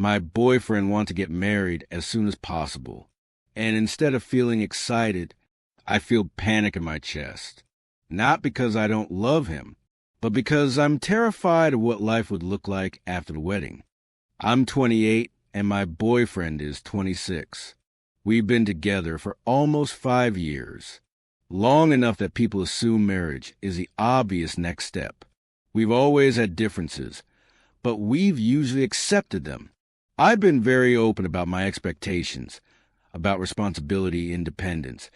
My boyfriend wants to get married as soon as possible. And instead of feeling excited, I feel panic in my chest. Not because I don't love him, but because I'm terrified of what life would look like after the wedding. I'm 28 and my boyfriend is 26. We've been together for almost 5 years, long enough that people assume marriage is the obvious next step. We've always had differences, but we've usually accepted them. I've been very open about my expectations, about responsibility, independence,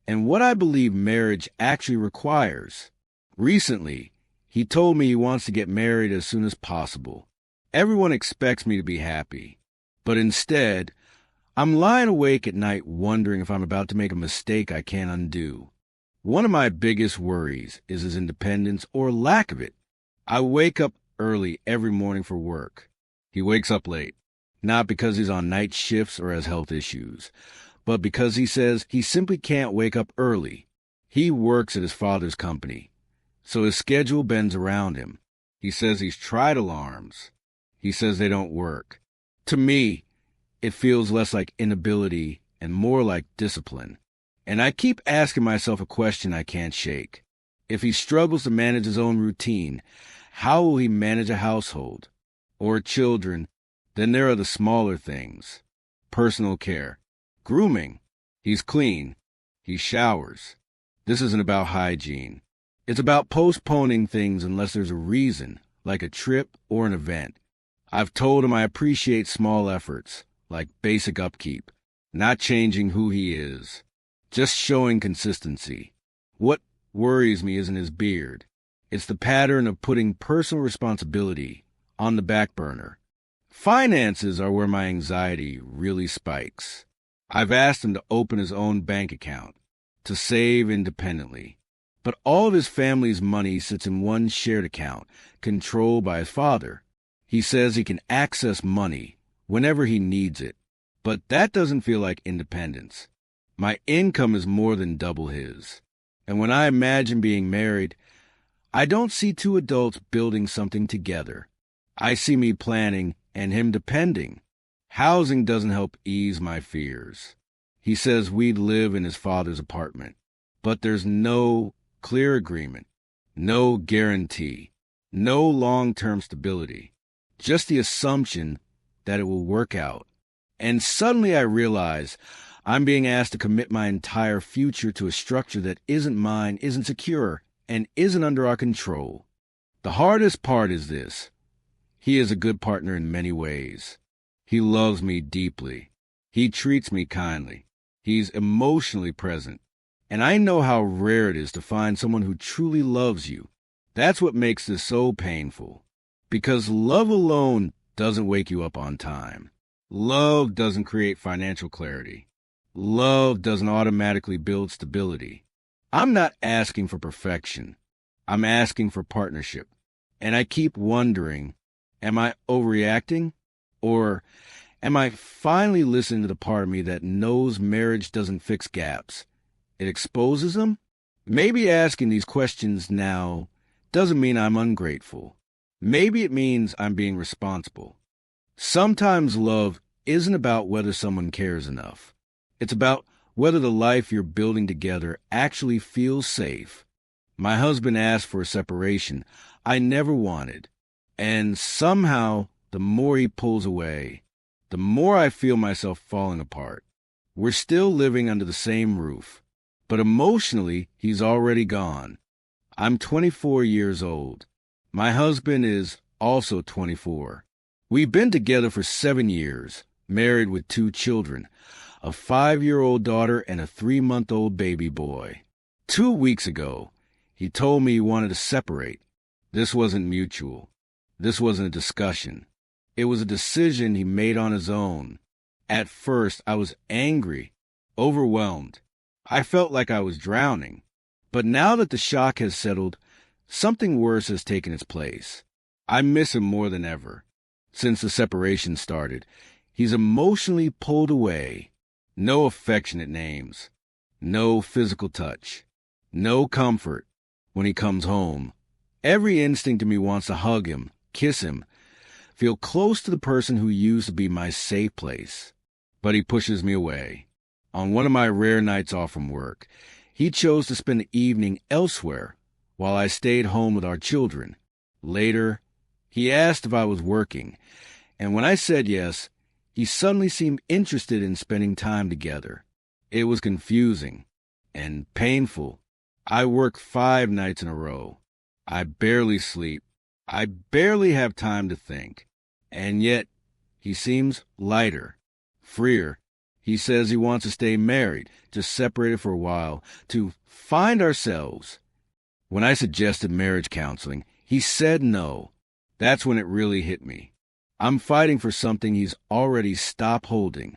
and what I believe marriage actually requires. Recently, he told me he wants to get married as soon as possible. Everyone expects me to be happy, but instead, I'm lying awake at night wondering if I'm about to make a mistake I can't undo. One of my biggest worries is his independence or lack of it. I wake up early every morning for work. He wakes up late, not because he's on night shifts or has health issues, but because he says he simply can't wake up early. He works at his father's company, so his schedule bends around him. He says he's tried alarms. He says they don't work. To me, it feels less like inability and more like discipline. And I keep asking myself a question I can't shake. If he struggles to manage his own routine, how will he manage a household or children? Then there are the smaller things. Personal care. Grooming. He's clean. He showers. This isn't about hygiene. It's about postponing things unless there's a reason, like a trip or an event. I've told him I appreciate small efforts, like basic upkeep, not changing who he is, just showing consistency. What worries me isn't his beard. It's the pattern of putting personal responsibility on the back burner. Finances are where my anxiety really spikes. I've asked him to open his own bank account, to save independently. But all of his family's money sits in one shared account, controlled by his father. He says he can access money whenever he needs it, but that doesn't feel like independence. My income is more than double his. And when I imagine being married, I don't see two adults building something together. I see me planning and him depending. Housing doesn't help ease my fears. He says we'd live in his father's apartment, but there's no clear agreement, no guarantee, no long-term stability, just the assumption that it will work out. And suddenly I realize I'm being asked to commit my entire future to a structure that isn't mine, isn't secure, and isn't under our control. The hardest part is this. He is a good partner in many ways. He loves me deeply. He treats me kindly. He's emotionally present. And I know how rare it is to find someone who truly loves you. That's what makes this so painful. Because love alone doesn't wake you up on time. Love doesn't create financial clarity. Love doesn't automatically build stability. I'm not asking for perfection. I'm asking for partnership. And I keep wondering, am I overreacting? Or am I finally listening to the part of me that knows marriage doesn't fix gaps? It exposes them? Maybe asking these questions now doesn't mean I'm ungrateful. Maybe it means I'm being responsible. Sometimes love isn't about whether someone cares enough. It's about whether the life you're building together actually feels safe. My husband asked for a separation I never wanted. And somehow, the more he pulls away, the more I feel myself falling apart. We're still living under the same roof, but emotionally, he's already gone. I'm 24 years old. My husband is also 24. We've been together for 7 years, married with 2 children, a 5-year-old daughter and a 3-month-old baby boy. 2 weeks ago, he told me he wanted to separate. This wasn't mutual. This wasn't a discussion. It was a decision he made on his own. At first, I was angry, overwhelmed. I felt like I was drowning. But now that the shock has settled, something worse has taken its place. I miss him more than ever. Since the separation started, he's emotionally pulled away. No affectionate names. No physical touch. No comfort when he comes home. Every instinct in me wants to hug him, kiss him, feel close to the person who used to be my safe place. But he pushes me away. On one of my rare nights off from work, he chose to spend the evening elsewhere while I stayed home with our children. Later, he asked if I was working, and when I said yes, he suddenly seemed interested in spending time together. It was confusing and painful. I work 5 nights in a row. I barely sleep. I barely have time to think. And yet, he seems lighter, freer. He says he wants to stay married, just separated for a while, to find ourselves. When I suggested marriage counseling, he said no. That's when it really hit me. I'm fighting for something he's already stopped holding.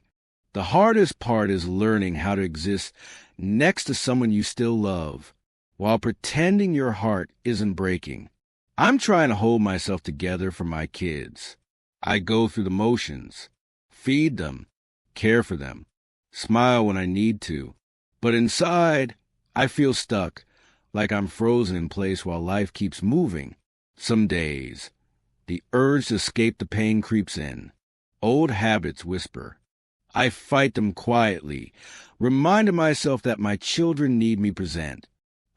The hardest part is learning how to exist next to someone you still love, while pretending your heart isn't breaking. I'm trying to hold myself together for my kids. I go through the motions, feed them, care for them, smile when I need to. But inside, I feel stuck, like I'm frozen in place while life keeps moving. Some days, the urge to escape the pain creeps in. Old habits whisper. I fight them quietly, reminding myself that my children need me present.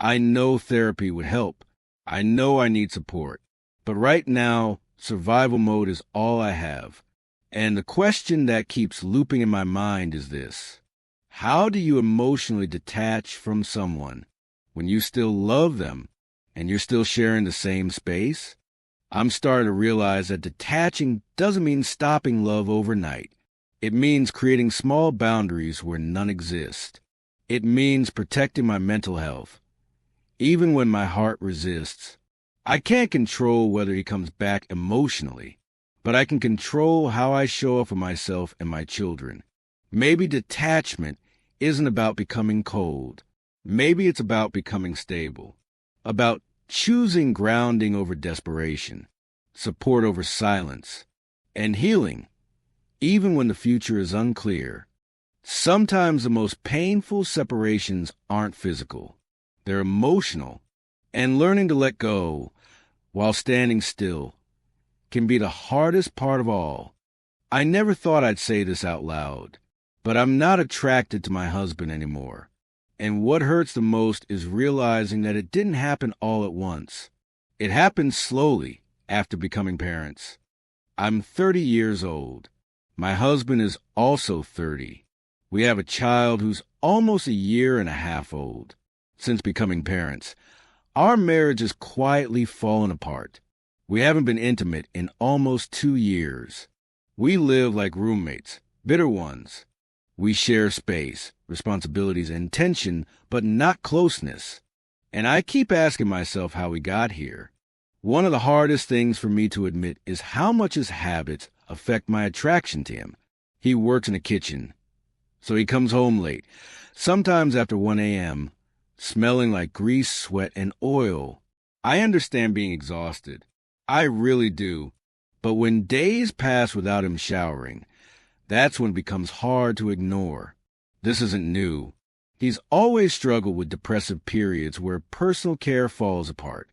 I know therapy would help. I know I need support. But right now, survival mode is all I have. And the question that keeps looping in my mind is this: how do you emotionally detach from someone when you still love them and you're still sharing the same space? I'm starting to realize that detaching doesn't mean stopping love overnight. It means creating small boundaries where none exist. It means protecting my mental health, even when my heart resists. I can't control whether he comes back emotionally, but I can control how I show up for myself and my children. Maybe detachment isn't about becoming cold. Maybe it's about becoming stable, about choosing grounding over desperation, support over silence, and healing, even when the future is unclear. Sometimes the most painful separations aren't physical. They're emotional, and learning to let go while standing still can be the hardest part of all. I never thought I'd say this out loud, but I'm not attracted to my husband anymore. And what hurts the most is realizing that it didn't happen all at once. It happened slowly after becoming parents. I'm 30 years old. My husband is also 30. We have a child who's almost a year and a half old. Since becoming parents, our marriage has quietly fallen apart. We haven't been intimate in almost 2 years. We live like roommates, bitter ones. We share space, responsibilities, and tension, but not closeness. And I keep asking myself how we got here. One of the hardest things for me to admit is how much his habits affect my attraction to him. He works in the kitchen, so he comes home late, sometimes after 1 a.m., smelling like grease, sweat, and oil. I understand being exhausted. I really do. But when days pass without him showering, that's when it becomes hard to ignore. This isn't new. He's always struggled with depressive periods where personal care falls apart.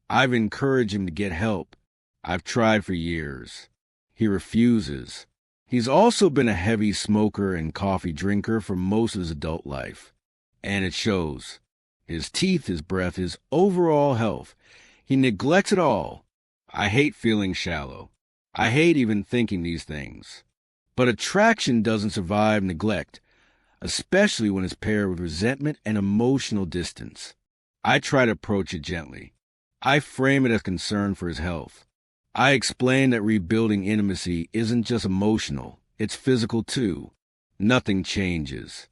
I've encouraged him to get help. I've tried for years. He refuses. He's also been a heavy smoker and coffee drinker for most of his adult life. And it shows. His teeth, his breath, his overall health. He neglects it all. I hate feeling shallow. I hate even thinking these things. But attraction doesn't survive neglect, especially when it's paired with resentment and emotional distance. I try to approach it gently. I frame it as concern for his health. I explain that rebuilding intimacy isn't just emotional, it's physical too. Nothing changes.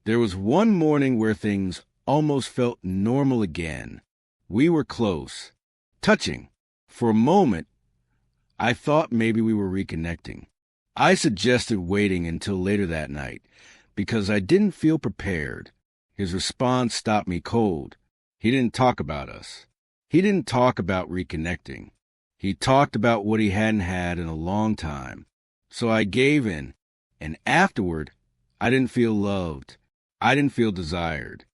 There was one morning where things almost felt normal again. We were close, touching. For a moment, I thought maybe we were reconnecting. I suggested waiting until later that night because I didn't feel prepared. His response stopped me cold. He didn't talk about us. He didn't talk about reconnecting. He talked about what he hadn't had in a long time. So I gave in, and afterward, I didn't feel loved. I didn't feel desired.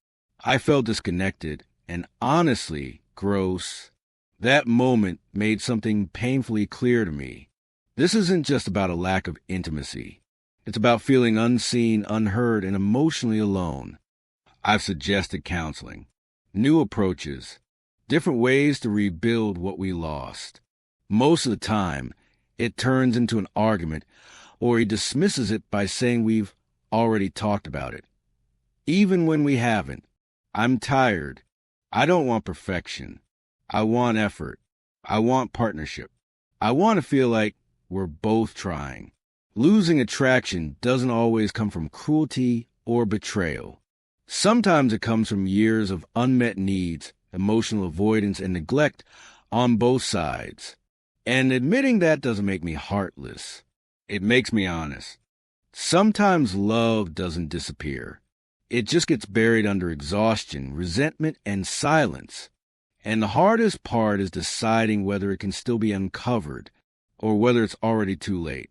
I felt disconnected and honestly gross. That moment made something painfully clear to me. This isn't just about a lack of intimacy. It's about feeling unseen, unheard, and emotionally alone. I've suggested counseling, new approaches, different ways to rebuild what we lost. Most of the time, it turns into an argument, or he dismisses it by saying we've already talked about it. Even when we haven't. I'm tired. I don't want perfection. I want effort. I want partnership. I want to feel like we're both trying. Losing attraction doesn't always come from cruelty or betrayal. Sometimes it comes from years of unmet needs, emotional avoidance, and neglect on both sides. And admitting that doesn't make me heartless. It makes me honest. Sometimes love doesn't disappear. It just gets buried under exhaustion, resentment, and silence. And the hardest part is deciding whether it can still be uncovered or whether it's already too late.